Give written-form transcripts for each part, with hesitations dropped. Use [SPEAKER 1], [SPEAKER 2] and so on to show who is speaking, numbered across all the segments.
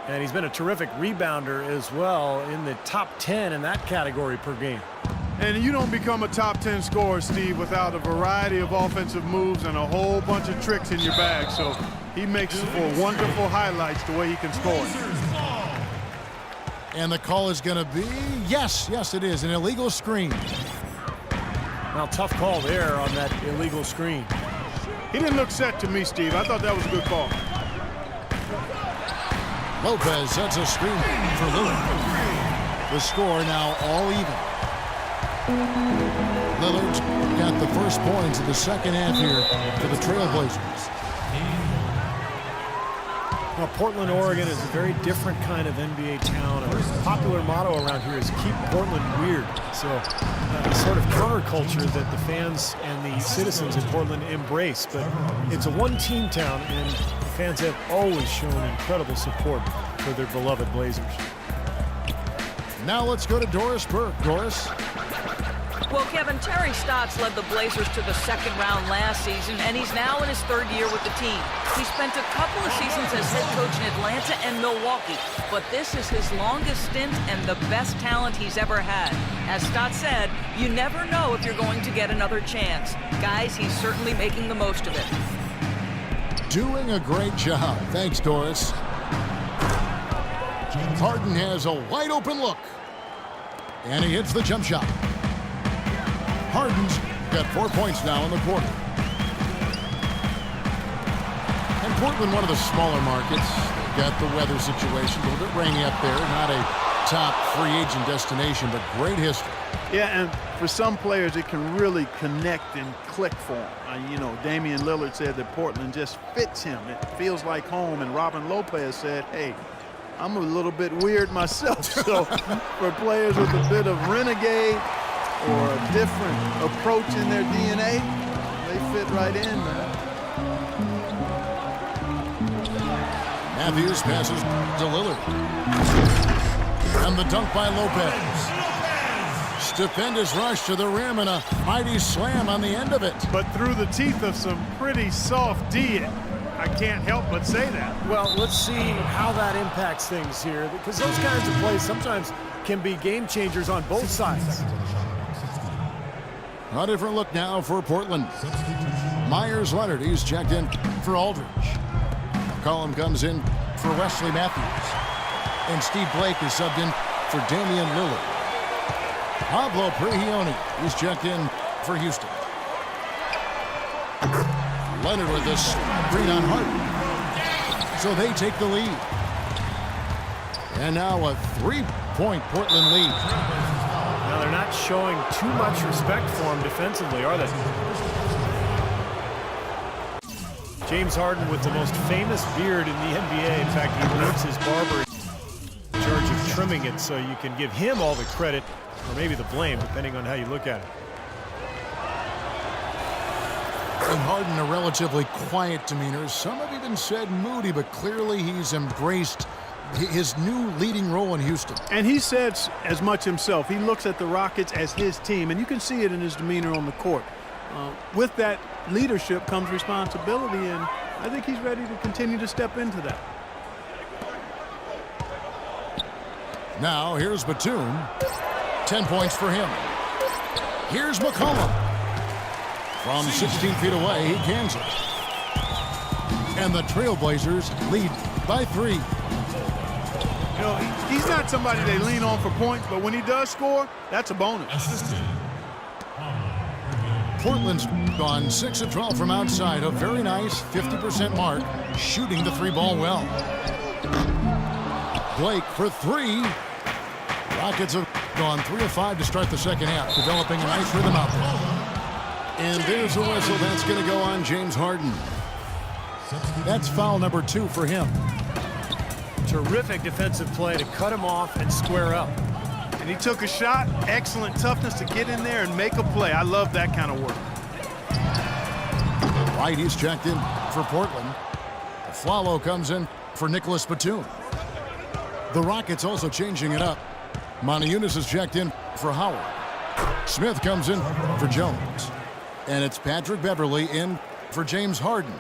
[SPEAKER 1] And he's been a terrific rebounder as well, in the top 10 in that category per game.
[SPEAKER 2] And you don't become a top 10 scorer, Steve, without a variety of offensive moves and a whole bunch of tricks in your bag. So he makes for wonderful highlights the way he can score.
[SPEAKER 3] And the call is going to be, yes, it is, an illegal screen.
[SPEAKER 1] Now, tough call there on that illegal screen.
[SPEAKER 2] He didn't look set to me, Steve. I thought that was a good call.
[SPEAKER 3] Lopez sets a screen for Lillard. The score now all even. Lillard's got the first points of the second half here for the Trailblazers.
[SPEAKER 1] Well, Portland, Oregon is a very different kind of NBA town. A popular motto around here is keep Portland weird. So a sort of counterculture that the fans and the citizens in Portland embrace. But it's a one-team town, and fans have always shown incredible support for their beloved Blazers.
[SPEAKER 3] Now let's go to Doris Burke. Doris.
[SPEAKER 4] Well, Kevin, Terry Stotts led the Blazers to the second round last season, and he's now in his third year with the team. He spent a couple of seasons as head coach in Atlanta and Milwaukee, but this is his longest stint and the best talent he's ever had. As Stotts said, you never know if you're going to get another chance. Guys, he's certainly making the most of it.
[SPEAKER 3] Doing a great job. Thanks, Doris. Harden has a wide open look. And he hits the jump shot. Harden's got 4 points now in the quarter. And Portland, one of the smaller markets. Got the weather situation, a little bit rainy up there. Not a top free agent destination, but great history.
[SPEAKER 2] Yeah, and for some players, it can really connect and click for them. You know, Damian Lillard said that Portland just fits him. It feels like home. And Robin Lopez said, hey, I'm a little bit weird myself. So for players with a bit of renegade or a different approach in their DNA, they fit right in, man.
[SPEAKER 3] Matthews passes to Lillard. And the dunk by Lopez. Stupendous rush to the rim and a mighty slam on the end of it.
[SPEAKER 2] But through the teeth of some pretty soft D, I can't help but say that.
[SPEAKER 1] Well, let's see how that impacts things here, because those kinds of plays sometimes can be game changers on both sides.
[SPEAKER 3] A different look now for Portland. Myers Leonard, he's checked in for Aldridge. McCollum comes in for Wesley Matthews. And Steve Blake is subbed in for Damian Lillard. Pablo Prigioni, he's checked in for Houston. Leonard with a screen on Harden. So they take the lead. And now a three-point Portland lead.
[SPEAKER 1] Now they're not showing too much respect for him defensively, are they? James Harden with the most famous beard in the NBA. In fact, he leaves his barber in charge of trimming it, so you can give him all the credit, or maybe the blame, depending on how you look at it.
[SPEAKER 3] And Harden, a relatively quiet demeanor. Some have even said moody, but clearly he's embraced his new leading role in Houston.
[SPEAKER 2] And he said as much himself. He looks at the Rockets as his team, and you can see it in his demeanor on the court. With that leadership comes responsibility, and I think he's ready to continue to step into that.
[SPEAKER 3] Now here's Batum. 10 points for him. Here's McCollum. From 16 feet away, he cans it. And the Trailblazers lead by 3.
[SPEAKER 2] You know, he's not somebody they lean on for points, but when he does score, that's a bonus.
[SPEAKER 3] Portland's gone 6 of 12 from outside. A very nice 50% mark, shooting the 3-ball well. Blake for 3. Rockets have gone 3 of 5 to start the second half, developing a nice rhythm out there. And there's a whistle. That's going to go on James Harden. That's foul number 2 for him.
[SPEAKER 1] Terrific defensive play to cut him off and square up.
[SPEAKER 2] And he took a shot. Excellent toughness to get in there and make a play. I love that kind of work.
[SPEAKER 3] White, he's checked in for Portland. Flalo comes in for Nicholas Batum. The Rockets also changing it up. Montejunas is checked in for Howard. Smith comes in for Jones. And it's Patrick Beverley in for James Harden.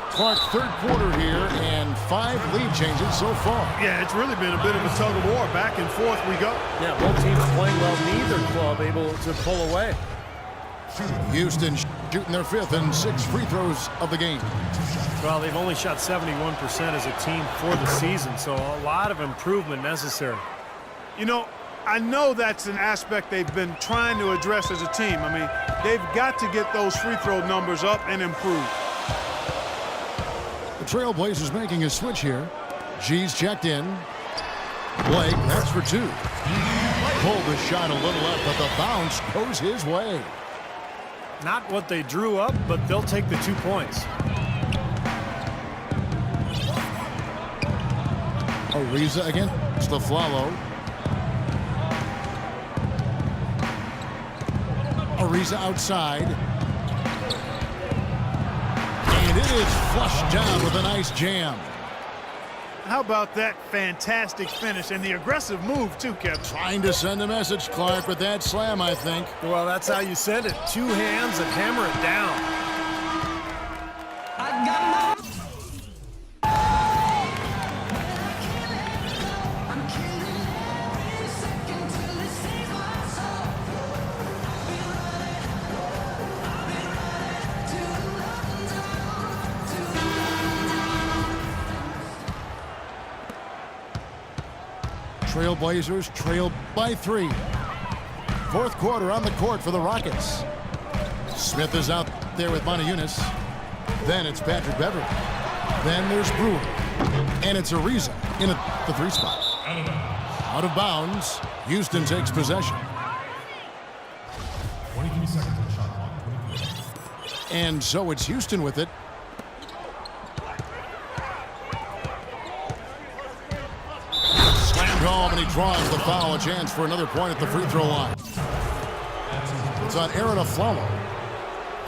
[SPEAKER 3] Clark, third quarter here, and 5 lead changes so far.
[SPEAKER 2] Yeah, it's really been a bit of a tug of war. Back and forth we go.
[SPEAKER 1] Yeah, both teams playing well. Neither club able to pull away.
[SPEAKER 3] Houston shooting their 5th and 6 free throws of the game.
[SPEAKER 1] Well, they've only shot 71% as a team for the season, so a lot of improvement necessary.
[SPEAKER 2] You know, I know that's an aspect they've been trying to address as a team. I mean, they've got to get those free throw numbers up and improve.
[SPEAKER 3] The Trailblazers making a switch here. G's checked in. Blake, that's for 2. Pulled the shot a little up, but the bounce goes his way.
[SPEAKER 1] Not what they drew up, but they'll take the 2 points.
[SPEAKER 3] Ariza against the Flalo. Ariza outside. And it is flushed down with a nice jam.
[SPEAKER 2] How about that fantastic finish and the aggressive move, too, Kevin?
[SPEAKER 3] Trying to send a message, Clark, with that slam, I think.
[SPEAKER 1] Well, that's how you send it. 2 hands and hammer it down.
[SPEAKER 3] Trailblazers trail by 3. 4th quarter on the court for the Rockets. Smith is out there with Montejunas. Then it's Patrick Beverly. Then there's Brewer. And it's Ariza in the 3 spot. Out of bounds. Houston takes possession.
[SPEAKER 5] 23 seconds on the shot clock.
[SPEAKER 3] And so it's Houston with it. Home, and he draws the foul. A chance for another point at the free throw line. It's on Aaron Aflalo.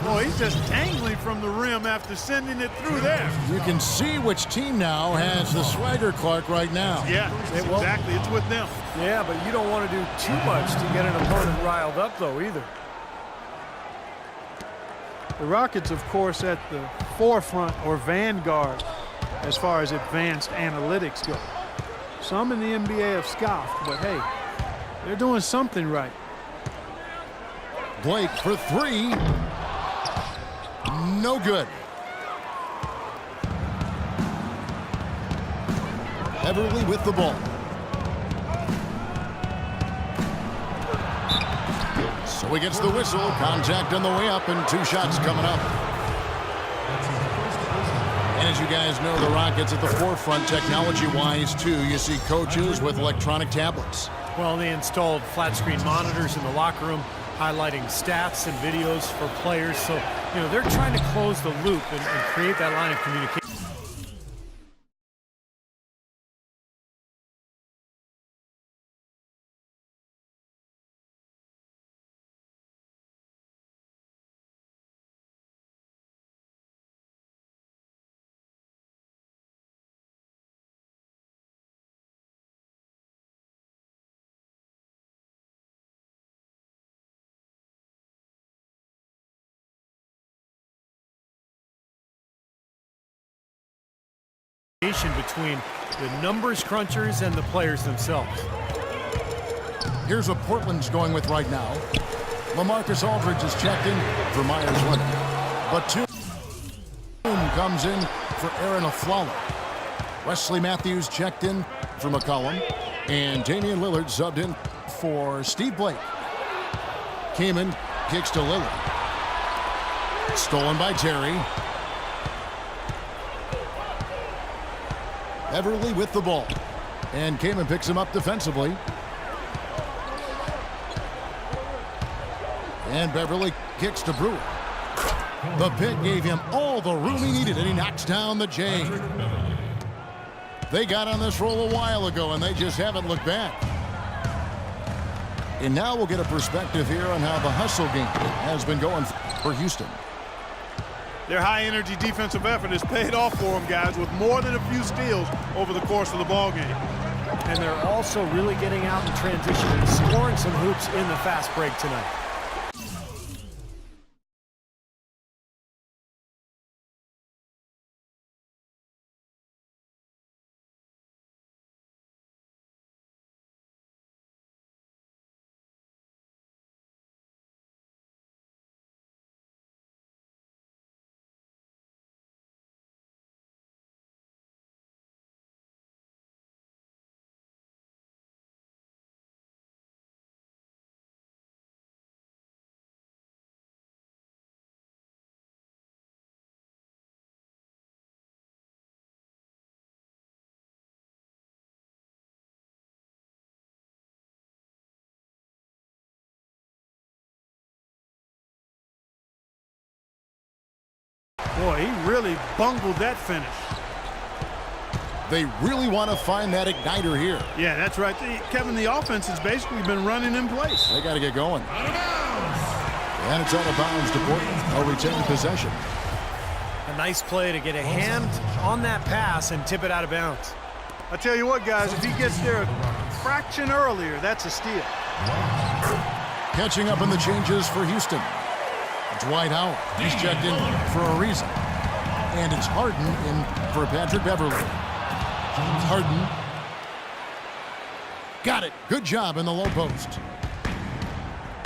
[SPEAKER 2] Boy, he's just angling from the rim after sending it through there.
[SPEAKER 3] You can see which team now has the swagger, Clark, right now.
[SPEAKER 2] Yeah, exactly. It's with them.
[SPEAKER 1] Yeah, but you don't want to do too much to get an opponent riled up, though, either.
[SPEAKER 2] The Rockets, of course, at the forefront or vanguard as far as advanced analytics go. Some in the NBA have scoffed, but hey, they're doing something right.
[SPEAKER 3] Blake for 3. No good. Everly with the ball. So he gets the whistle. Contact on the way up and 2 shots coming up. And as you guys know, the Rockets at the forefront technology-wise, too. You see coaches with electronic tablets.
[SPEAKER 1] Well, they installed flat-screen monitors in the locker room, highlighting stats and videos for players. So, you know, they're trying to close the loop and create that line of communication. Between the numbers crunchers and the players themselves.
[SPEAKER 3] Here's what Portland's going with right now. LaMarcus Aldridge is checked in for Myers Leonard. But 2 comes in for Aaron Aflalo. Wesley Matthews checked in for McCollum. And Damian Lillard subbed in for Steve Blake. Kaman kicks to Lillard. Stolen by Terry. Everly with the ball. And Kaman picks him up defensively. And Beverly kicks to Brewer. The pick gave him all the room he needed, and he knocks down the J. They got on this roll a while ago, and they just haven't looked back. And now we'll get a perspective here on how the hustle game has been going for Houston.
[SPEAKER 2] Their high-energy defensive effort has paid off for them, guys, with more than a few steals over the course of the ball game.
[SPEAKER 1] And they're also really getting out in transition and scoring some hoops in the fast break tonight.
[SPEAKER 2] Boy, he really bungled that finish.
[SPEAKER 3] They really want to find that igniter here.
[SPEAKER 2] Yeah, that's right. Kevin, the offense has basically been running in place.
[SPEAKER 3] They got to get going. And it's out of bounds to Portland. They'll retain possession.
[SPEAKER 1] A nice play to get a hand on that pass and tip it out of bounds.
[SPEAKER 2] I tell you what, guys, if he gets there a fraction earlier, that's a steal.
[SPEAKER 3] Catching up in the changes for Houston. Dwight Howard. He's checked in for a reason. And it's Harden in for Patrick Beverly. Harden. Got it. Good job in the low post.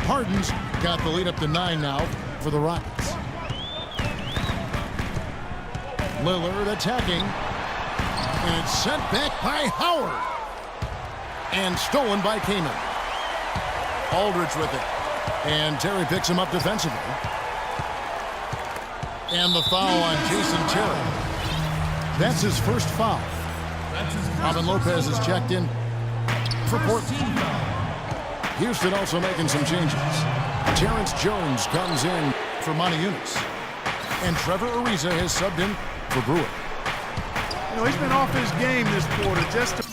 [SPEAKER 3] Harden's got the lead up to 9 now for the Rockets. Lillard attacking. And it's sent back by Howard. And stolen by Kaman. Aldridge with it. And Terry picks him up defensively. And the foul on Jason Terry. That's his first foul. Robin Lopez is checked in for Portland. Houston also making some changes. Terrence Jones comes in for Monty Eunice. And Trevor Ariza has subbed in for Brewer.
[SPEAKER 2] You know, he's been off his game this quarter just to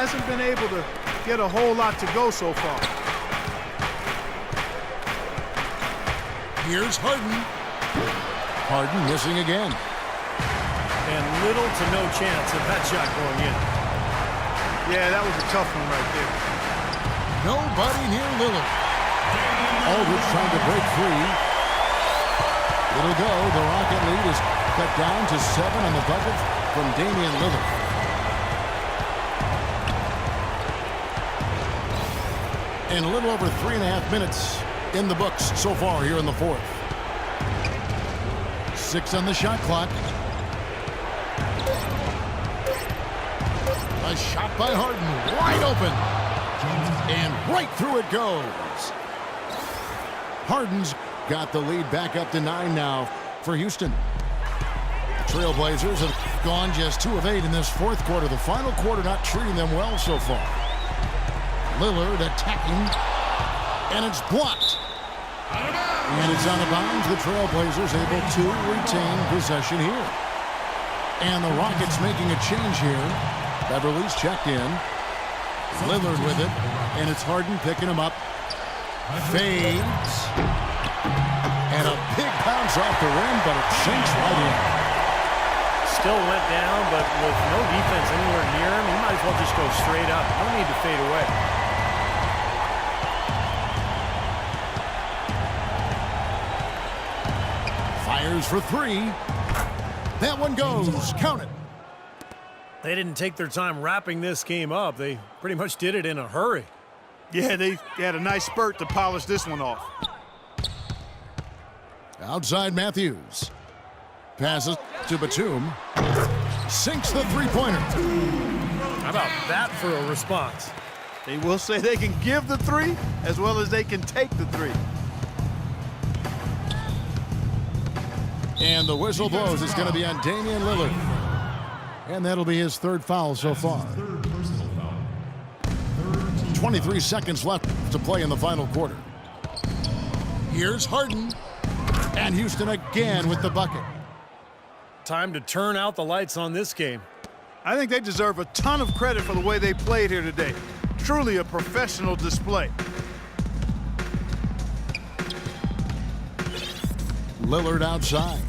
[SPEAKER 2] hasn't been able to get a whole lot to go so far.
[SPEAKER 3] Here's Harden. Harden missing again.
[SPEAKER 1] And little to no chance of that shot going in.
[SPEAKER 2] Yeah, that was a tough one right there.
[SPEAKER 3] Nobody near Lillard. Aldridge trying to break free. It'll go. The Rocket lead is cut down to 7 on the bucket from Damian Lillard. And a little over 3.5 minutes in the books so far here in the fourth. 6 on the shot clock. A shot by Harden, wide open. And right through it goes. Harden's got the lead back up to 9 now for Houston. The Trailblazers have gone just 2 of 8 in this fourth quarter. The final quarter not treating them well so far. Lillard attacking, and it's blocked. And it's out of bounds. The Trailblazers able to retain possession here. And the Rockets making a change here. Beverly's checked in. Lillard with it, and it's Harden picking him up. Fades. And a big bounce off the rim, but it sinks right in.
[SPEAKER 1] Still went down, but with no defense anywhere near him, he might as well just go straight up. No need to fade away.
[SPEAKER 3] Fires for 3. That one goes. Count it.
[SPEAKER 1] They didn't take their time wrapping this game up. They pretty much did it in a hurry.
[SPEAKER 2] Yeah, they had a nice spurt to polish this one off.
[SPEAKER 3] Outside Matthews. Passes to Batum. Sinks the three-pointer.
[SPEAKER 1] How about that for a response?
[SPEAKER 2] They will say they can give the 3 as well as they can take the 3.
[SPEAKER 3] And the whistle blows. It's going to be on Damian Lillard. And that'll be his 3rd foul so far. 23 seconds left to play in the final quarter. Here's Harden. And Houston again with the bucket.
[SPEAKER 1] Time to turn out the lights on this game.
[SPEAKER 2] I think they deserve a ton of credit for the way they played here today. Truly a professional display.
[SPEAKER 3] Lillard outside.